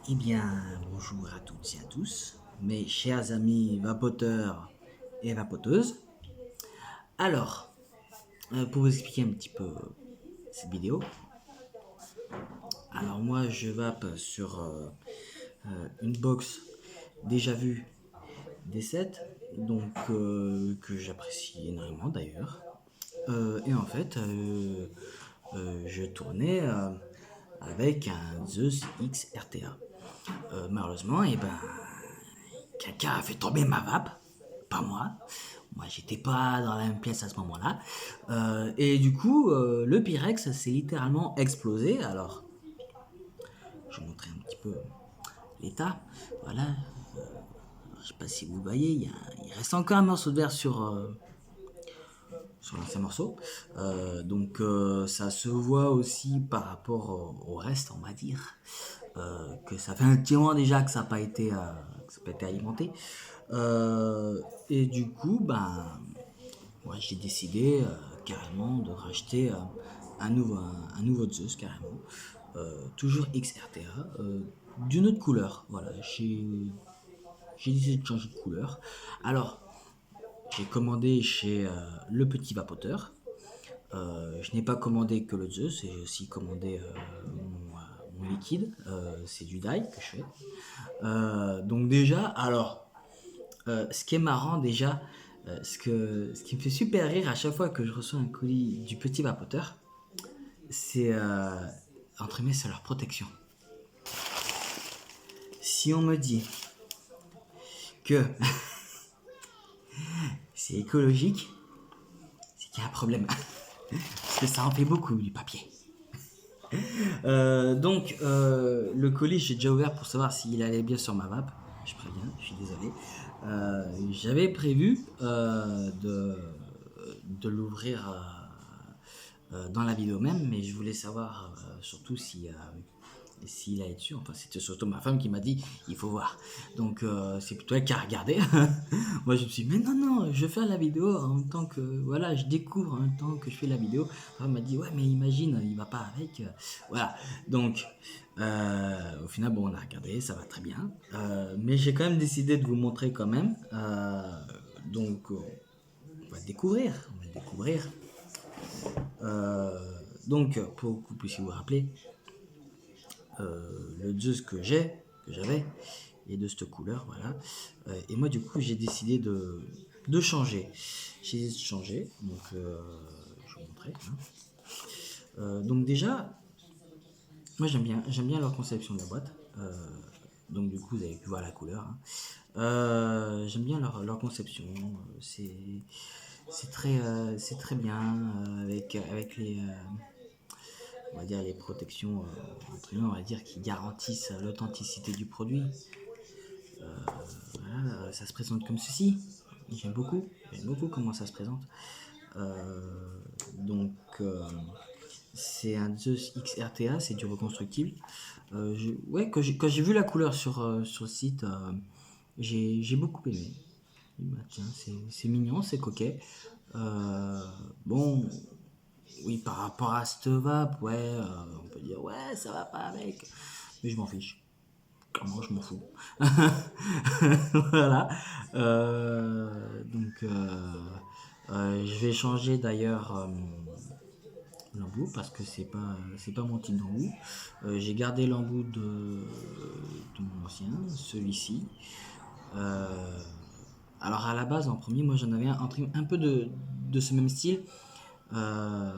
Eh bien, bonjour à toutes et à tous, mes chers amis vapoteurs et vapoteuses. Alors, pour vous expliquer un petit peu cette vidéo, alors moi je vape sur une box déjà vue des 7, donc que j'apprécie énormément d'ailleurs. Et en fait, je tournais avec un Zeus X RTA. Malheureusement, et ben, quelqu'un a fait tomber ma vape, pas moi. Moi, j'étais pas dans la même pièce à ce moment-là. Et du coup, le Pyrex s'est littéralement explosé. Alors, je vais vous montrer un petit peu l'état. Voilà. Je sais pas si vous voyez, il reste encore un morceau de verre sur l'ancien morceau. Donc, ça se voit aussi par rapport au reste, on va dire. Que ça fait un petit moment déjà que ça n'a pas été, alimenté. Et du coup, ben, moi j'ai décidé carrément de racheter un nouveau Zeus carrément, toujours XRTA, d'une autre couleur. Voilà, j'ai décidé de changer de couleur. Alors, j'ai commandé chez le petit vapoteur. Je n'ai pas commandé que le Zeus, j'ai aussi commandé mon liquide, c'est du dye que je fais. Donc déjà, alors, ce qui est marrant déjà, ce qui me fait super rire à chaque fois que je reçois un colis du petit vapoteur, c'est entre guillemets, c'est leur protection. Si on me dit que c'est écologique, c'est qu'il y a un problème. Parce que ça en fait beaucoup du papier. Le colis, j'ai déjà ouvert pour savoir s'il allait bien sur ma vape. Je préviens, je suis désolé. J'avais prévu de l'ouvrir dans la vidéo même, mais je voulais savoir surtout si s'il allait dessus. Enfin, c'était surtout ma femme qui m'a dit il faut voir. Donc, c'est plutôt elle qui a regardé. Moi, je me suis dit, mais non, non, je fais la vidéo en même temps que. Voilà, je découvre en même temps que je fais la vidéo. Ma femme m'a dit, ouais, mais imagine, il va pas avec. Voilà. Donc, au final, bon, on a regardé, ça va très bien. Mais j'ai quand même décidé de vous montrer quand même. On va le découvrir. On va le découvrir. Donc, pour que vous puissiez vous rappeler, le Zeus que j'avais, et de cette couleur, voilà. Et moi, du coup, j'ai décidé de changer. J'ai décidé de changer, donc je vais vous montrer. Hein. Donc déjà, moi j'aime bien leur conception de la boîte. Donc du coup, vous avez pu voir la couleur. Hein. J'aime bien leur conception. C'est très bien avec les on va dire les protections entre guillemets, on va dire qui garantissent l'authenticité du produit. Voilà, ça se présente comme ceci. J'aime beaucoup comment ça se présente. Euh, donc, c'est un Zeus XRTA, c'est du reconstructible. Ouais, quand j'ai vu la couleur sur le site, j'ai beaucoup aimé. Bah, tiens, c'est mignon, c'est coquet. Euh, bon, oui, par rapport à cette vape, ouais, on peut dire, ouais, ça va pas avec. Mais je m'en fiche. Clairement, je m'en fous. Voilà. Je vais changer d'ailleurs l'embout parce que c'est pas mon type d'embout. J'ai gardé l'embout de mon ancien, celui-ci. Euh, alors à la base, en premier, moi j'en avais un peu de ce même style. Voilà,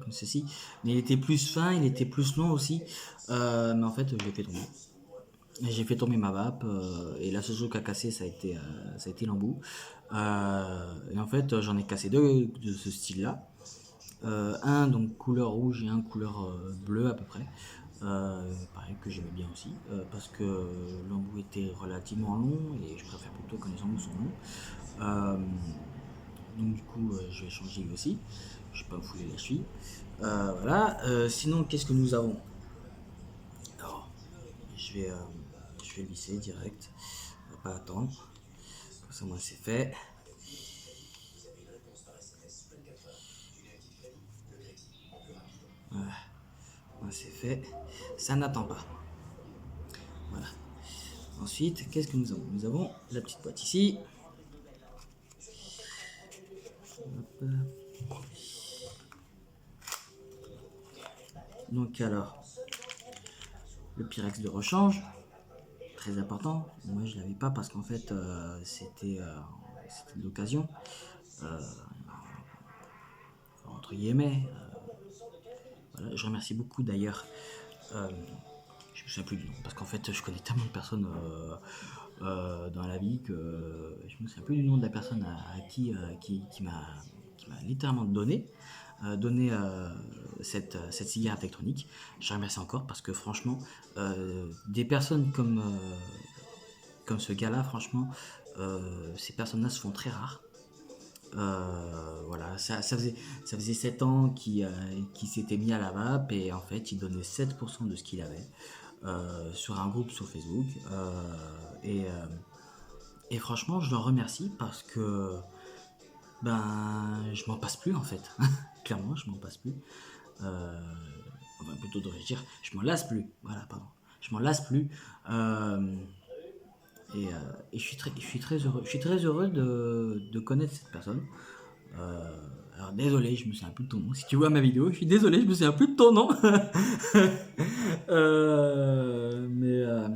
comme ceci. Mais il était plus fin, il était plus long aussi. Mais en fait, je l'ai fait tomber. J'ai fait tomber ma vape et la seule chose qui a cassé ça a été l'embout. Et en fait j'en ai cassé deux de ce style là. Un donc couleur rouge et un couleur bleu à peu près. Pareil que j'aimais bien aussi parce que l'embout était relativement long et je préfère plutôt quand les embouts sont longs. Euh, donc du coup je vais changer lui aussi. Je vais pas me fouler la cheville. Voilà. Sinon qu'est-ce que nous avons? Alors, je vais, euh, je vais lisser direct. On va pas attendre. Comme ça, moi, c'est fait. Voilà, moi, c'est fait. Ça n'attend pas. Voilà. Ensuite, qu'est-ce que nous avons? Nous avons la petite boîte ici. Hop. Donc alors, le Pyrex de rechange, très important. Moi je l'avais pas parce qu'en fait c'était de l'occasion. Euh, Entre guillemets. Voilà. Je remercie beaucoup d'ailleurs. Euh, je me souviens plus du nom parce qu'en fait je connais tellement de personnes dans la vie que je me souviens plus du nom de la personne à qui m'a littéralement donné cette cigarette électronique. Je remercie encore parce que franchement, des personnes comme ce gars-là, franchement, ces personnes-là se font très rares. Voilà, ça faisait 7 ans qu'il s'était mis à la vape et en fait il donnait 7% de ce qu'il avait sur un groupe sur Facebook. Et, euh, et franchement, je le remercie parce que je m'en passe plus en fait. Clairement, je m'en passe plus. Euh, enfin, plutôt devrais-je dire, je m'en lasse plus. Voilà, pardon. Je m'en lasse plus. Euh, et je suis très heureux de connaître cette personne. Alors désolé, je me souviens plus de ton nom. Si tu vois ma vidéo, je suis désolé, je me souviens plus de ton nom. Euh, mais, euh,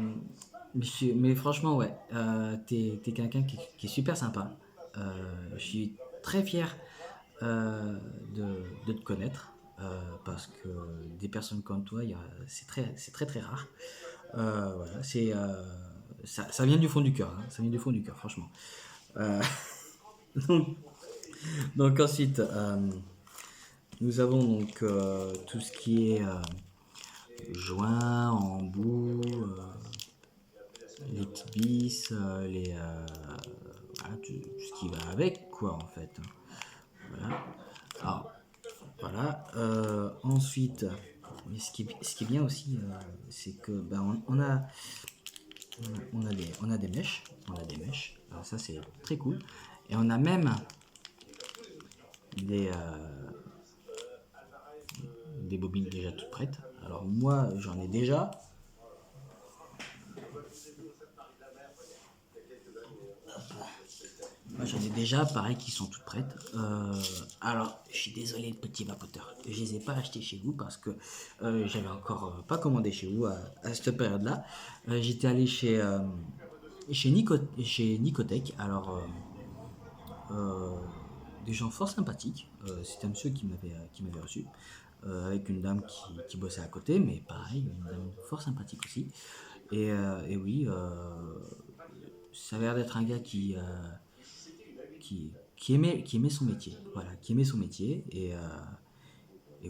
mais franchement, ouais, t'es quelqu'un qui est super sympa. Je suis très fier de te connaître parce que des personnes comme toi, c'est très très rare. Voilà, ça vient du fond du cœur, hein, ça vient du fond du cœur, franchement. Euh, donc, donc ensuite, nous avons donc tout ce qui est joint, embout, les petits bis, voilà, tout ce qui va avec, quoi, en fait. Voilà. Alors, voilà. Ensuite, mais ce qui est bien aussi, c'est que on a des mèches, Alors, ça c'est très cool. Et on a même des, des bobines déjà toutes prêtes. Alors moi j'en ai déjà. Moi j'en ai déjà, pareil, qui sont toutes prêtes. Alors je suis désolé le petit vapoteur. Je les ai pas achetés chez vous parce que j'avais encore pas commandé chez vous à cette période-là. J'étais allé chez Nicotech. Alors euh, des gens fort sympathiques. C'était un monsieur qui m'avait reçu. Avec une dame qui bossait à côté, mais pareil, une dame fort sympathique aussi. Et oui, ça avait l'air d'être un gars qui aimait son métier. Voilà, qui aimait son métier. Et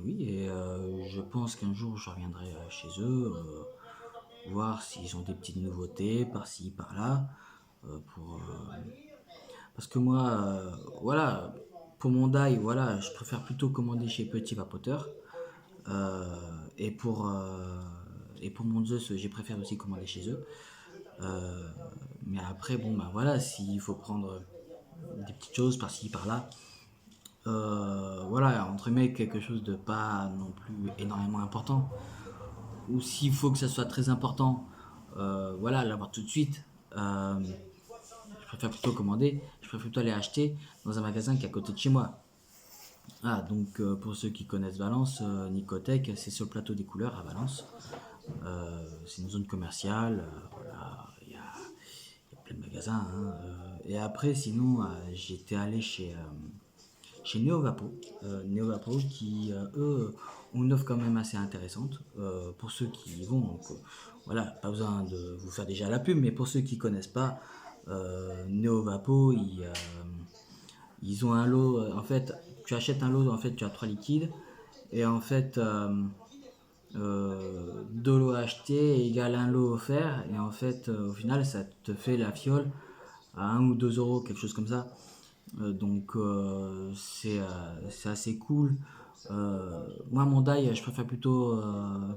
oui, je pense qu'un jour je reviendrai chez eux, voir s'ils ont des petites nouveautés par-ci, par-là. Parce que moi, voilà, pour mon die, voilà, je préfère plutôt commander chez Petit Vapoteur. Euh, et, et pour mon Zeus, j'ai préféré aussi commander chez eux. Euh, mais après, bon, bah voilà, s'il faut prendre des petites choses par-ci, par-là, voilà, entre guillemets, quelque chose de pas non plus énormément important. Ou s'il faut que ça soit très important, voilà, l'avoir tout de suite. Je préfère plutôt commander, je préfère plutôt aller acheter dans un magasin qui est à côté de chez moi. Ah, donc pour ceux qui connaissent Valence, Nicotech, c'est sur le plateau des couleurs à Valence. C'est une zone commerciale, voilà, il y a plein de magasins, hein. Et après, sinon, j'étais allé chez Neovapo. Neovapo qui, eux, ont une offre quand même assez intéressante pour ceux qui y vont. Donc voilà, pas besoin de vous faire déjà la pub, mais pour ceux qui connaissent pas, Neovapo, ils ont un lot. En fait, tu achètes un lot, en fait, tu as 3 liquides. Et en fait, 2 lots achetés égale un lot offert. Et en fait, au final, ça te fait la fiole à 1 ou 2 euros, quelque chose comme ça. Donc, c'est assez cool. Moi, mon die, je préfère plutôt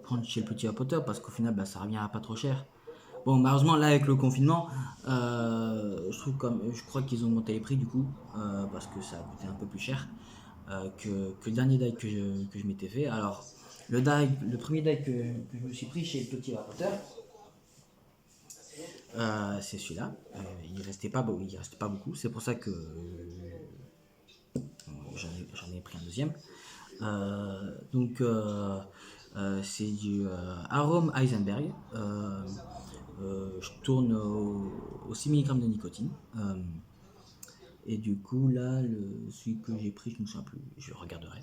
prendre chez le petit vapoteur parce qu'au final, bah, ça revient à pas trop cher. Bon, malheureusement, là, avec le confinement, je crois qu'ils ont monté les prix du coup, parce que ça a coûté un peu plus cher que le dernier die que je m'étais fait. Alors, le premier die que je me suis pris chez le petit vapoteur, C'est celui-là. Il restait pas beaucoup. C'est pour ça que j'en ai pris un deuxième. C'est du Arom Heisenberg. Je tourne au 6 mg de nicotine. Et du coup, là, celui que j'ai pris, je ne me souviens plus, je regarderai.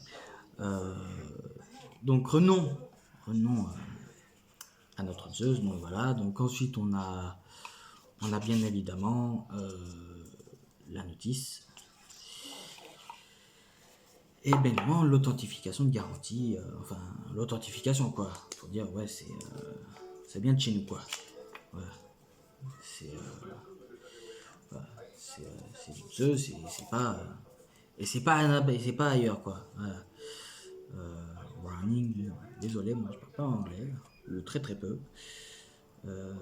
Donc, revenons à notre Zeus. Donc voilà. Donc ensuite, on a bien évidemment la notice. Et bien évidemment, l'authentification de garantie. Enfin, l'authentification, quoi. Pour dire, ouais, c'est bien de chez nous, quoi. Voilà. C'est du Zeus, c'est pas. Et c'est pas ailleurs, quoi. Voilà. Warning, désolé, moi je parle pas anglais, ou très très peu. Voilà.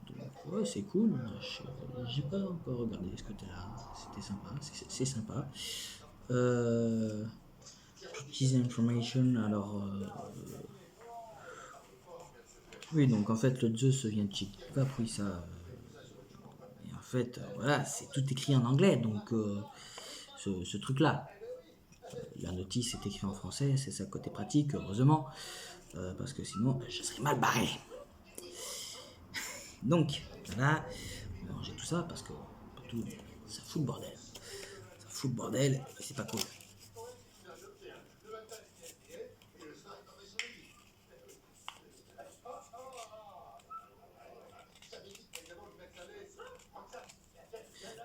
Donc, ouais, c'est cool. J'ai pas encore regardé ce côté-là. C'était sympa, c'est sympa. Cookies information, alors. Oui, donc en fait, le Zeus vient de chez GitHub, oui, ça. Et en fait, voilà, c'est tout écrit en anglais, donc ce truc-là. La notice est écrite en français, c'est ça côté pratique, heureusement, parce que sinon je serais mal barré. Donc, là, on va ranger tout ça parce que tout, ça fout le bordel. Ça fout le bordel et c'est pas cool.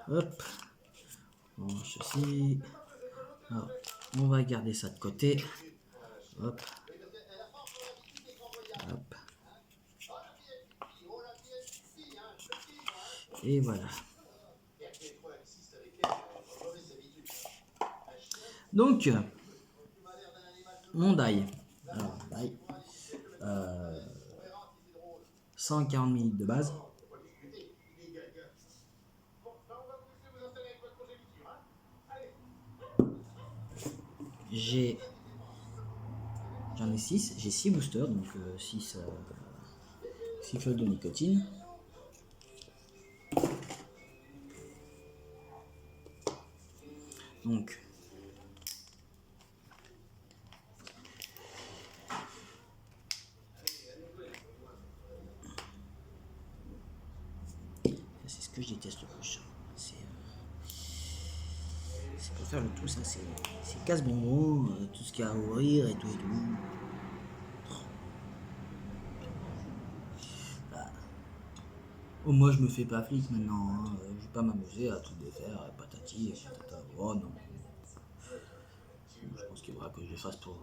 Hop, on range ceci. Alors, on va garder ça de côté. Hop. Hop. Et voilà. Donc, mon die. Alors, die. 140 minutes de base. J'en ai 6. J'ai 6 boosters, donc 6 feuilles de nicotine. Donc, c'est ce que je déteste le plus. C'est pour faire le tout, ça, c'est casse-bonbon, tout ce qu'il y a à ouvrir et tout et tout. Bah. Oh, moi, je me fais pas flic maintenant, hein. Je vais pas m'amuser à tout défaire, patati et patata. Oh non. Je pense qu'il faudra que je le fasse pour.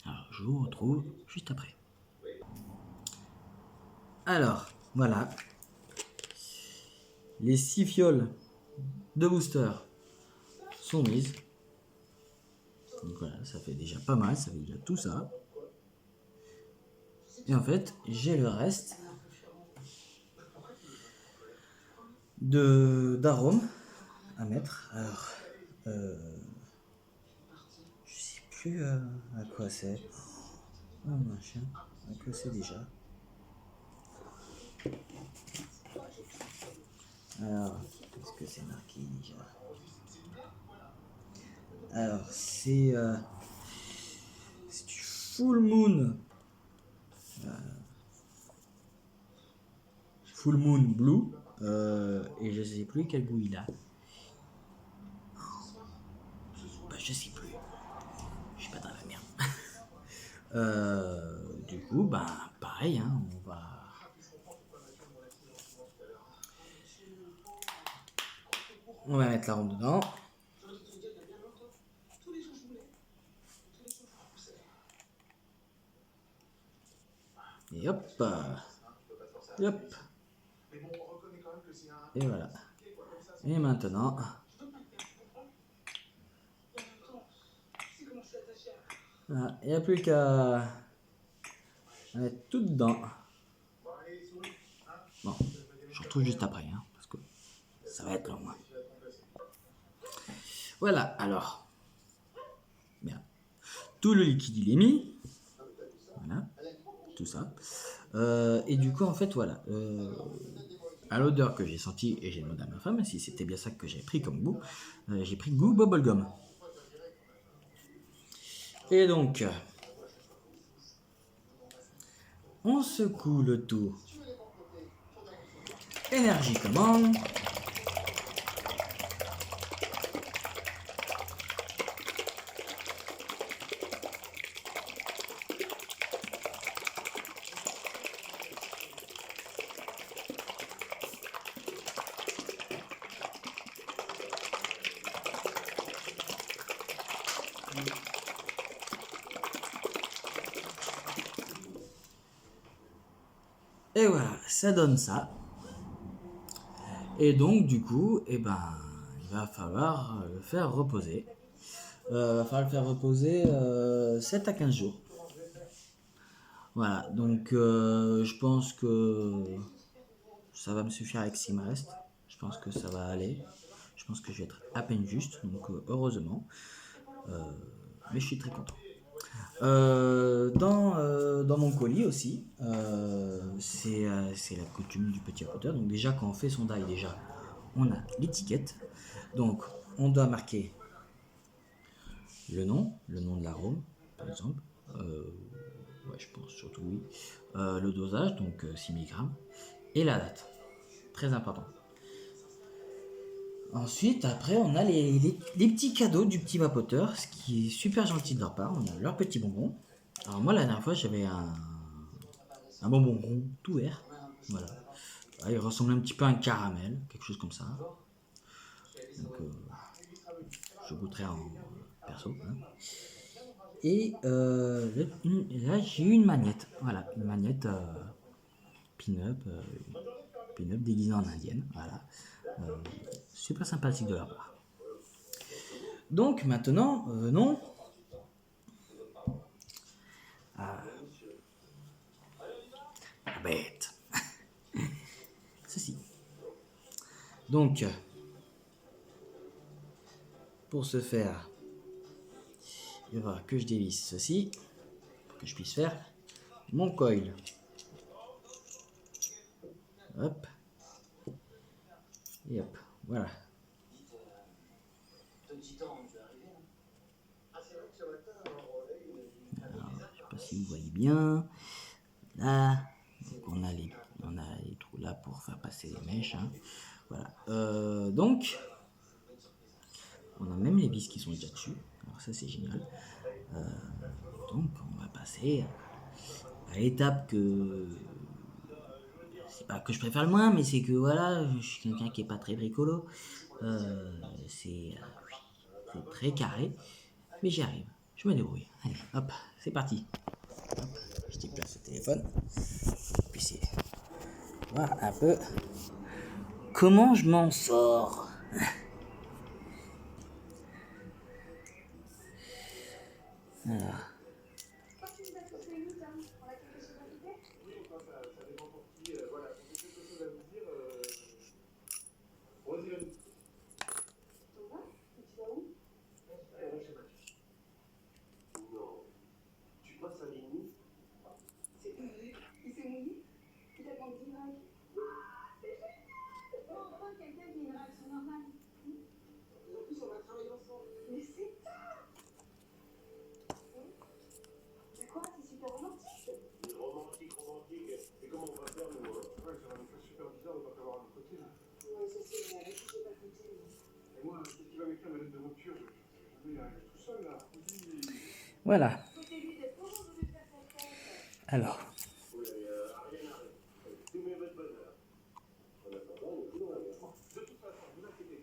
Alors, je vous retrouve juste après. Alors, voilà. Les 6 fioles de booster sont mises. Donc voilà, ça fait déjà pas mal, ça fait déjà tout ça. Et en fait, j'ai le reste d'arômes à mettre. Alors, je sais plus à quoi c'est. Oh machin, à quoi c'est déjà. Alors, qu'est-ce que c'est marqué déjà? Alors, c'est du Full Moon. Full Moon Blue. Et je sais plus quel goût il a. Bah, je sais plus. Je suis pas dans la merde. Du coup, bah, pareil, hein, on va mettre la ronde dedans. Et hop. Hop. Et voilà. Et maintenant, il n'y a plus qu'à mettre tout dedans. Bon, Je retrouve juste après, hein, parce que ça va être long. Hein. Voilà, alors, bien. Tout le liquide il est mis, voilà, tout ça. Et du coup, en fait, voilà, à l'odeur que j'ai sentie, et j'ai demandé à ma femme si c'était bien ça que j'ai pris comme goût, j'ai pris goût bubblegum. Et donc, on secoue le tout énergiquement. Et voilà, ça donne ça. Et donc, du coup, eh ben, il va falloir le faire reposer. Il va falloir le faire reposer 7 à 15 jours. Voilà, donc je pense que ça va me suffire avec ce qu'il me reste. Je pense que ça va aller. Je pense que je vais être à peine juste, donc heureusement. Mais je suis très content. Dans mon colis aussi, c'est la coutume du petit vapoteur. Donc déjà quand on fait son die, déjà on a l'étiquette. Donc on doit marquer le nom de l'arôme par exemple. Ouais, je pense surtout oui. Le dosage, donc 6 mg, et la date. Très important. Ensuite, après, on a les petits cadeaux du petit vapoteur, ce qui est super gentil de leur part. On a leurs petits bonbons. Alors moi, la dernière fois, j'avais un bonbon rond tout vert. Voilà. Il ressemble un petit peu à un caramel, quelque chose comme ça. Donc, je goûterai en perso. Hein. Et là, j'ai eu une magnette. Voilà, une magnette pin-up, déguisée en indienne. Voilà. Super sympathique de leur part. Donc maintenant, venons à la bête. Ceci. Donc, pour ce faire, il va falloir que je dévisse ceci, pour que je puisse faire mon coil. Hop. Et hop, voilà. Alors, je sais pas si vous voyez bien. Là, donc on a les trous là pour faire passer les mèches. Hein. Voilà. Donc, on a même les vis qui sont déjà dessus. Alors ça c'est génial. Donc on va passer à l'étape que c'est pas que je préfère le moins, mais c'est que voilà, je suis quelqu'un qui est pas très bricolo. C'est très carré, mais j'y arrive. Je me débrouille. Allez, hop, c'est parti. Hop, je déplace le téléphone. Puis c'est voir un peu comment je m'en sors. Alors. Voilà. Alors.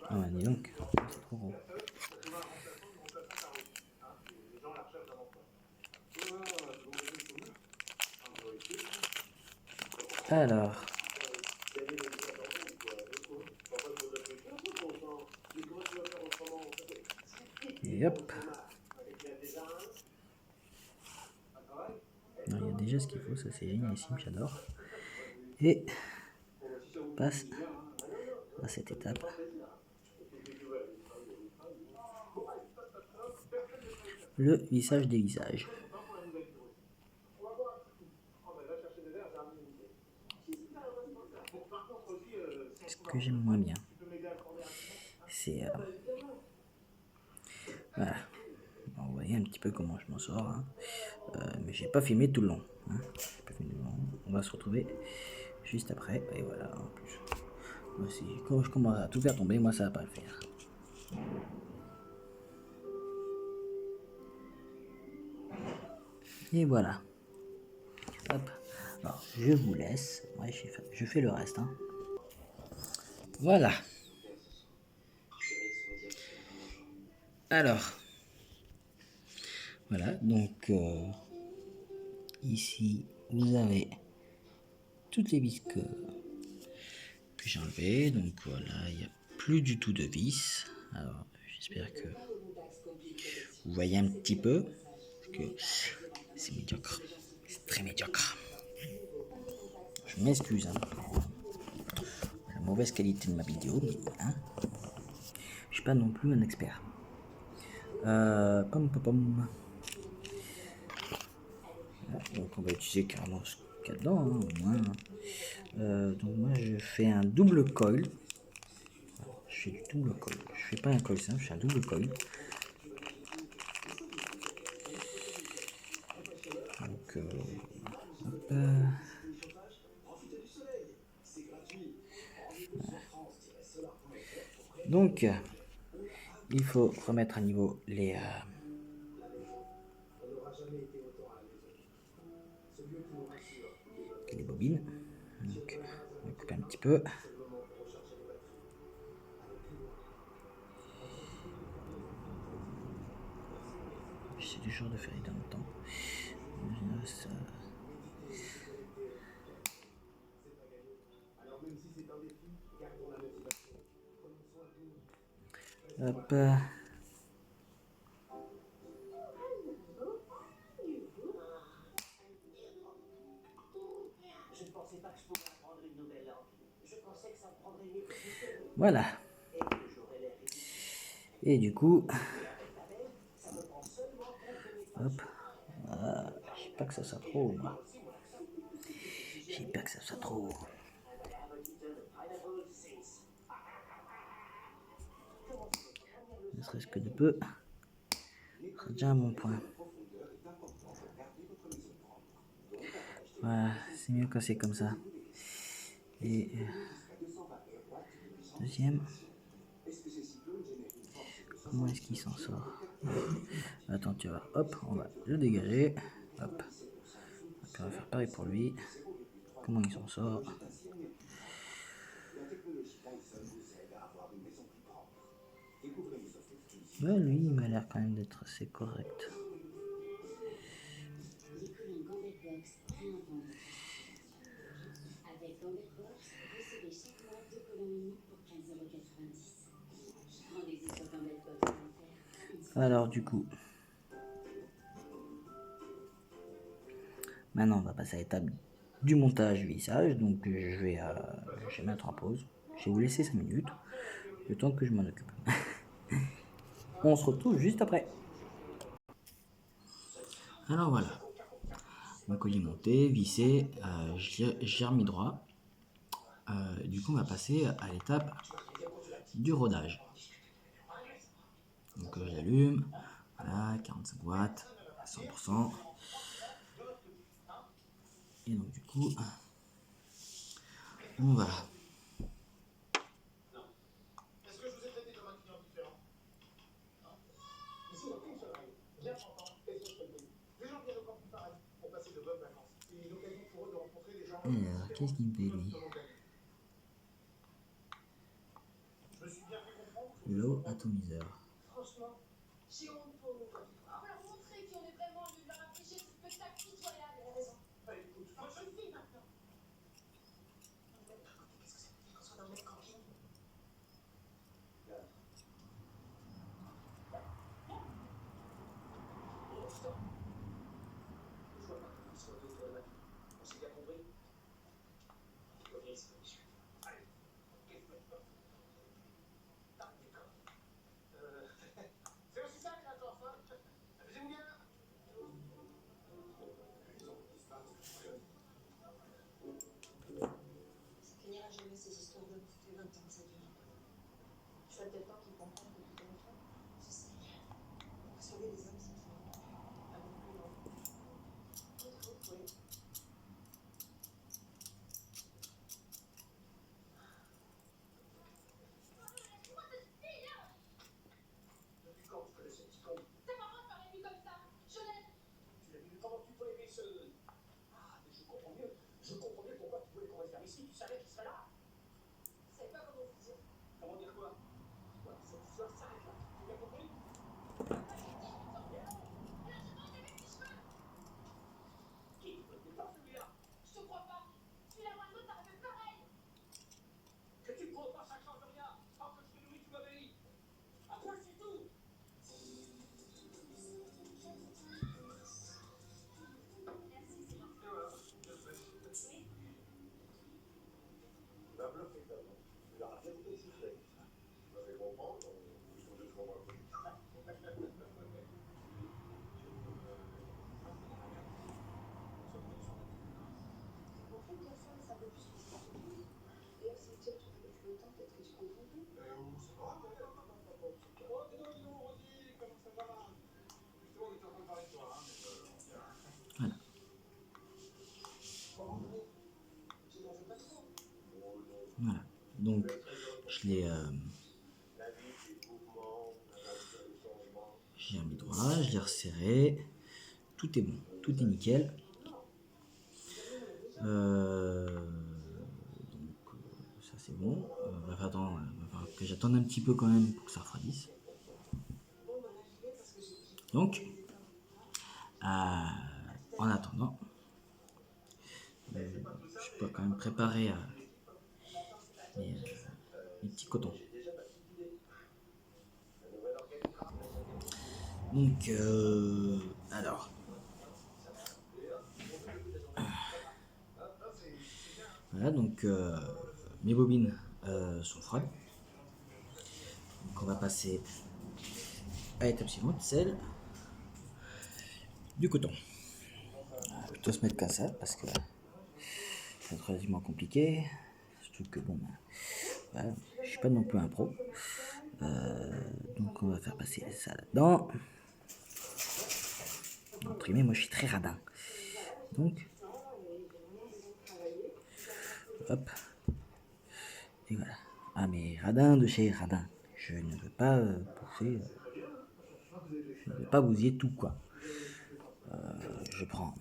Ah ouais, dis donc, c'est trop gros. Alors. Et hop. Non, il y a déjà ce qu'il faut, ça c'est génialissime, j'adore. Et passe à cette étape. Le lissage des visages. Ce que j'aime moins bien, c'est voilà. Vous voyez un petit peu comment je m'en sors, hein. Mais j'ai pas filmé tout le long, hein. On va se retrouver juste après. Et voilà, en plus, moi, si quand je commence à tout faire tomber, moi ça va pas le faire. Et voilà. Hop. Alors, je vous laisse. Moi, je fais le reste, hein. Voilà. Alors, voilà. Donc, ici, vous avez toutes les vis que j'ai enlevées. Donc, voilà, il n'y a plus du tout de vis. Alors, j'espère que vous voyez un petit peu. Parce que c'est médiocre. C'est très médiocre. Je m'excuse, hein, pour la mauvaise qualité de ma vidéo, mais hein, je suis pas non plus un expert. Pom. Donc on va utiliser carrément ce qu'il y a dedans, hein, au moins. Donc moi je fais un double coil. Je fais du double coil. Je fais pas un coil simple, je fais un double coil. Donc hop. Donc il faut remettre à niveau les bobines. Donc on va couper un petit peu. J'essaie toujours de faire les deux en même temps. Ça... Hop. Voilà. Et du coup, hop. J'ai pas que ça soit trop. J'ai peur que ça soit trop. Ne serait-ce que de peu. C'est déjà un bon point. Voilà, c'est mieux quand c'est comme ça. Et deuxième. Comment est-ce qu'il s'en sort? Attends, tu vas. Hop, on va le dégager. Hop. Puis on va faire pareil pour lui. Comment il s'en sort? Ouais, lui, il m'a l'air quand même d'être assez correct. Alors du coup, maintenant on va passer à l'étape du montage visage. Donc je vais mettre en pause. Je vais vous laisser 5 minutes, le temps que je m'en occupe. On se retrouve juste après. Alors voilà, mon collier monté, vissé, j'ai remis droit. Du coup on va passer à l'étape du rodage. Donc j'allume, voilà, 45 watts, à 100%. Et donc du coup, on va alors, qu'est-ce qu'il me fait lui? Low atomiseur. Franchement, j'ai honte pour nous. On va leur montrer qu'on est vraiment nul, leur afficher ce spectacle pitoyable. Elle a raison. Bah écoute, moi je le fais maintenant. Qu'est-ce que ça veut dire qu'on soit dans le même camping? Stop. Je vois pas comment ils sont autour de la vie. On s'est bien compris. Ok, c'est bon, allez. serait peut-être temps qu'ils comprennent que tout est notre faute. Je sais bien. Pour sauver les hommes, c'est qui? Avec plus loin. Notre faute, oui. Depuis quand tu connais cette petite con? C'est pas moi qui l'ai vu comme ça. Je l'aime. Tu l'as vu comment tu peux aimer ce... Ah, mais je comprends mieux. Je comprends mieux pourquoi tu voulais qu'on reste ici. Tu savais qu'il serait là. Tu savais pas comment vous dire. Comment dire quoi? Ouais, cette histoire s'arrête là. Tu as compris? Qui? C'est pas celui-là. Je te crois pas. Celui-là, moi, l'autre, t'aurais fait pareil. Que tu me crois pas, ça change rien. Tant que je te nourris, tu m'obéis. Après, c'est tout. Merci, c'est gentil. Et voilà, je sais. Oui. Tu m'as bluffé, tellement. Tu l'as bien déchiffré. Tu m'as fait comprendre, il faut que je comprenne. En fait, personne ne savait plus ce qui se passe. D'ailleurs, si tu as trouvé le temps, peut-être que tu comprends plus. C'est pas grave. Oh, dis donc, Rosie, comment ça va? Justement, on était en train de parler de toi, hein, mais Voilà. tu n'en fais pas trop. Voilà. Donc, je l'ai, j'ai mis droit, je l'ai resserré. Tout est bon, tout est nickel. Donc, ça c'est bon. Va falloir que j'attende un petit peu quand même pour que ça refroidisse. Donc, en attendant, je peux quand même préparer mes petits cotons. Donc, alors, voilà, donc mes bobines sont froides. Donc, on va passer à l'étape suivante, celle du coton. On va plutôt se mettre comme ça parce que c'est relativement compliqué. Surtout que bon, voilà, je suis pas non plus un pro. Donc on va faire passer ça là-dedans. Entre guillemets, moi je suis très radin. Donc, hop. Et voilà. Ah mais radin de chez radin. Je ne veux pas pousser. Je ne veux pas bousiller tout quoi. Je prends.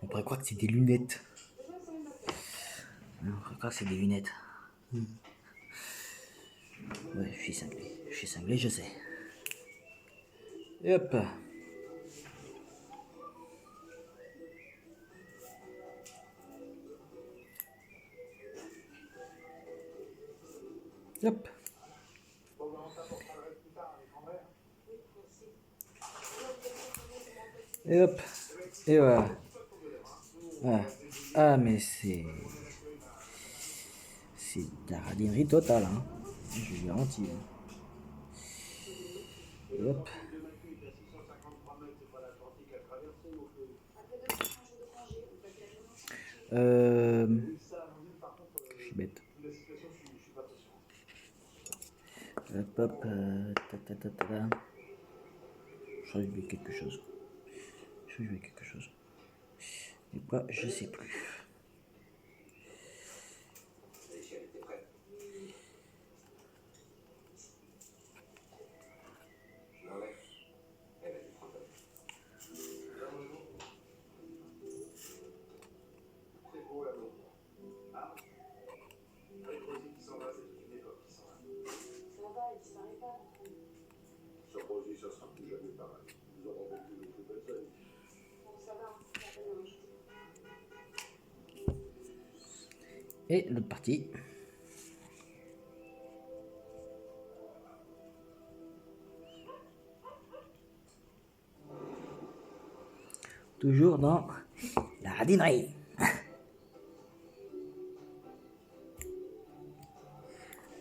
On pourrait croire que c'est des lunettes. On pourrait croire que c'est des lunettes. Ouais, je suis cinglé. Je suis cinglé, je sais. Et hop. Hop. Et hop. Et voilà. Voilà. Ah mais c'est de la radinerie totale, hein. Je vous garantis. Et hop. Je suis bête. Hop hop. Je crois que j'ai oublié quelque chose. Et quoi, je sais plus. Sur Rosie, ça sera plus jamais pareil. Nous aurons vécu de plus belles années. Bon, ça va, ça va rien ajouter. Et l'autre partie. Toujours dans la radinerie.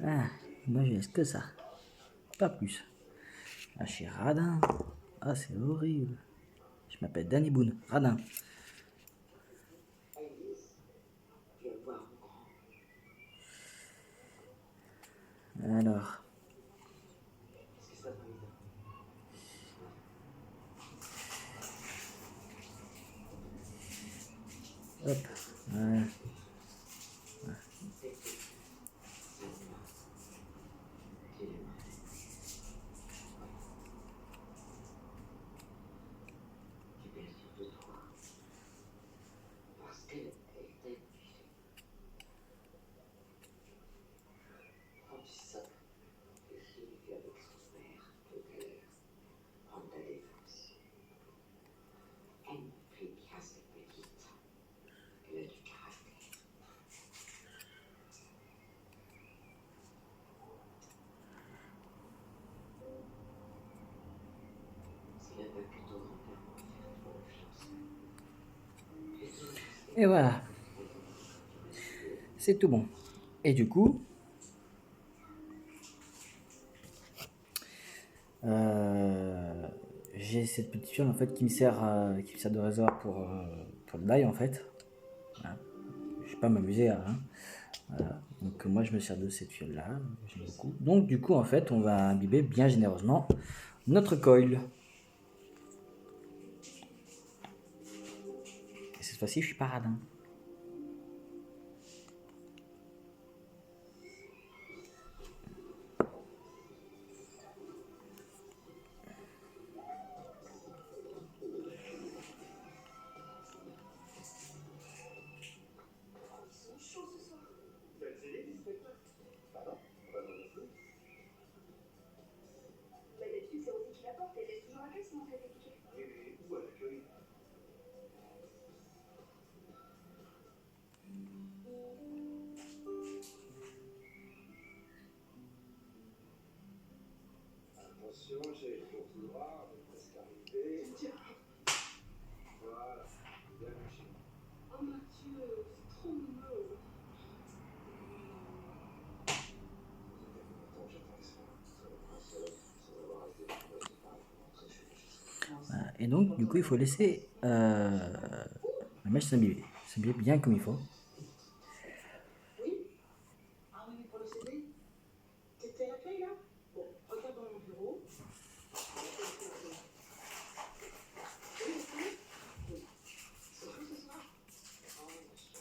Ah, moi je laisse que ça. Pas plus. Ah, je suis radin. Ah, c'est horrible. Je m'appelle Danny Boone. Radin. Alors, hop, voilà. Parce qu'elle était ça, que Sylvie avec son père, tout à l'heure, prendre la défense. Elle me plaît bien cette petite. Elle a du caractère. C'est là-bas que ton grand-père m'a fait confiance. Et voilà, c'est tout bon. Et du coup, euh, j'ai cette petite fiole en fait qui me sert de réservoir pour le bail en fait. Voilà. Je vais pas m'amuser à. Hein. Voilà. Donc moi je me sers de cette fiole là, j'aime beaucoup. Donc du coup en fait on va imbiber bien généreusement notre coil. Et cette fois-ci je suis pas radin. Attention, j'ai le couloir, on est presque arrivé. Voilà, bien lâché. Oh Mathieu, c'est trop mignon. Voilà. Et donc du coup il faut laisser la mèche s'imbiber bien comme il faut. Oui. Ah oui, pour le CD. T'étais à l'accueil là? Bon, regarde dans mon bureau. Oui, oui. C'est tout ce soir? Oh, la chance.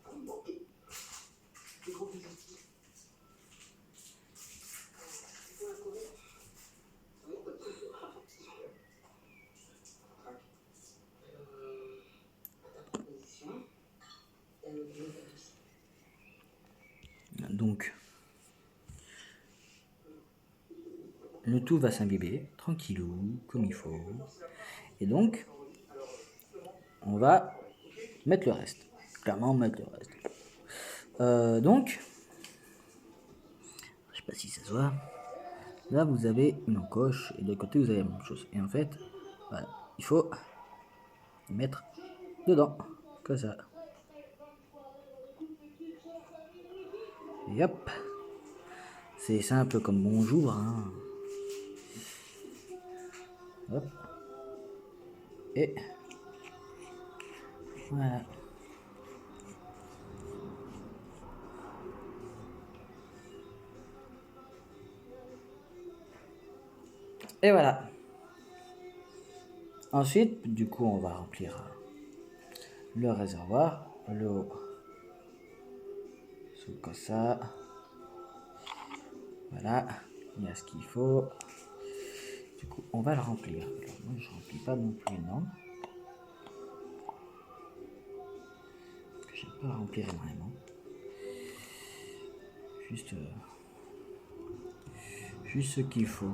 Ah, bon, ok. Des gros bisous. Tu peux courir? Oui, pas de soucis. Super. Trac. Ta proposition, t'as oublié ta douce. Donc le tout va s'imbiber tranquillou comme il faut. Et donc on va mettre le reste. Clairement mettre le reste. Donc je sais pas si ça se voit. Là vous avez une encoche et de l'autre côté vous avez la même chose. Et en fait voilà, il faut mettre dedans comme ça. Et hop, c'est simple comme bonjour. Hein. Hop. Et voilà. Et voilà. Ensuite, du coup, on va remplir le réservoir, l'eau sous comme ça. Voilà, il y a ce qu'il faut. Du coup, on va le remplir. Alors, moi, je remplis pas non plus énorme. Parce que j'aime pas remplir énormément. Juste ce qu'il faut.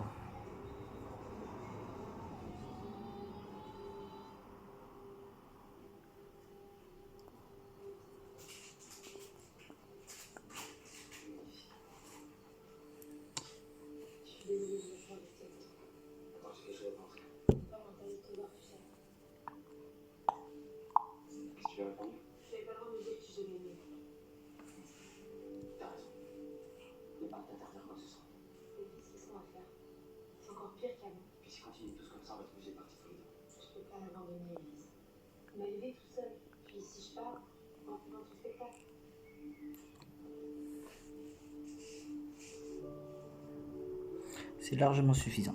Attends, j'ai quelque chose à penser. Comment t'as dit de te voir, tu sais? Qu'est-ce que tu lui as répondu? Je n'avais pas le droit de me dire que j'ai gagné. T'as raison. Ne pas t'interdire quoi que ce soit. Et puis, qu'est-ce qu'on va faire? C'est encore pire qu'avant. Puis si continue tous comme ça, on va être obligé de partir tous les deux. Je peux pas abandonner Elise. On m'a élevée toute seule. Puis si je pars, on va plus dans tout le spectacle. C'est largement suffisant.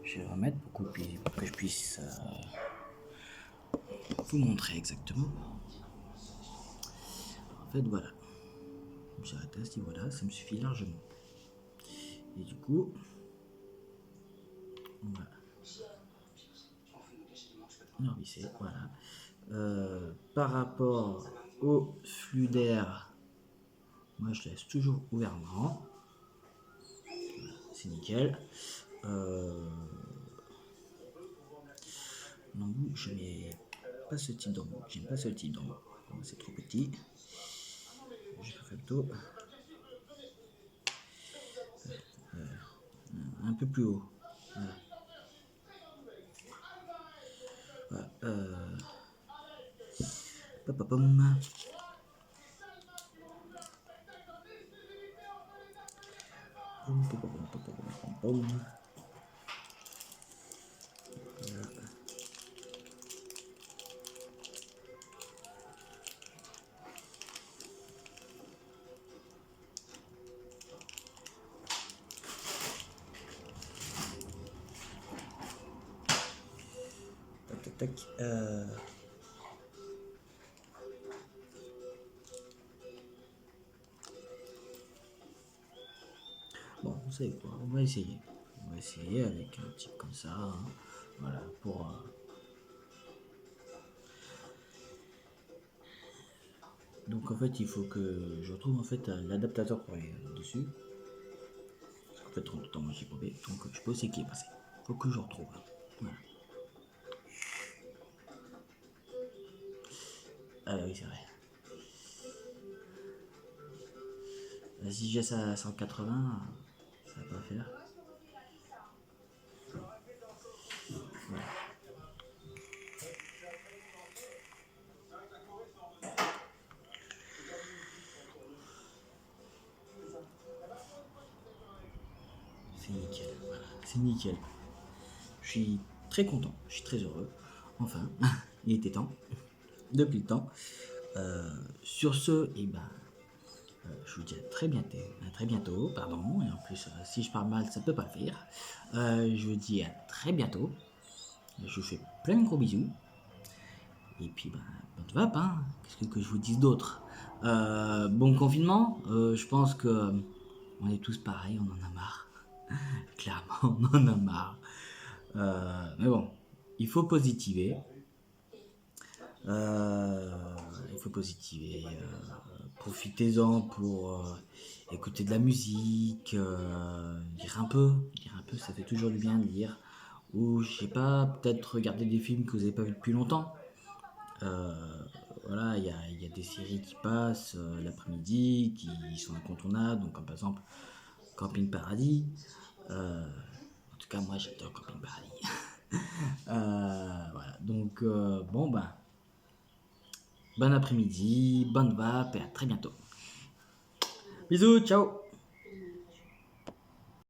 Je vais remettre pour que je puisse vous montrer exactement. En fait, voilà. J'ai arrêté à ce niveau-là, ça me suffit largement. Et du coup, on va visser, voilà. Par rapport au flux d'air, moi je laisse toujours ouvert grand. Voilà, c'est nickel. L'embout, je mets pas ce type d'embout. J'aime pas ce type d'embout. C'est trop petit. Je fais le tour. Un peu plus haut. Voilà. Voilà. Papapam. Tac, tac, tac. Bon, vous savez quoi, on va essayer. On va essayer avec un type comme ça. Hein. Voilà, pour... Donc en fait, il faut que je retrouve en fait l'adaptateur pour aller dessus. Parce qu'en fait, trop longtemps, moi j'ai probé. Donc je peux aussi qui est passé. Faut que je retrouve. Voilà. Ah oui, c'est vrai. Si j'ai ça à 180, ça va pas faire. Voilà. C'est nickel, voilà, c'est nickel. Je suis très content, je suis très heureux. Enfin, il était temps, depuis le temps. Sur ce, et ben, je vous dis à très bientôt, pardon. Et en plus, si je parle mal, ça peut pas le faire. Je vous dis à très bientôt. Je vous fais plein de gros bisous. Et puis, ben, bonne vape, hein. Qu'est-ce que je vous dise d'autre? Bon confinement. Je pense que on est tous pareils, on en a marre. Clairement, on en a marre. Mais bon, il faut positiver. Il faut positiver. Profitez-en pour écouter de la musique, lire un peu, ça fait toujours du bien de lire. Ou je sais pas, peut-être regarder des films que vous n'avez pas vus depuis longtemps. Voilà, il y a des séries qui passent l'après-midi, qui sont incontournables, donc comme par exemple Camping Paradis. En tout cas, moi j'adore Camping Paradis. Voilà, donc bon ben, bon après-midi, bonne vape et à très bientôt. Bisous, ciao.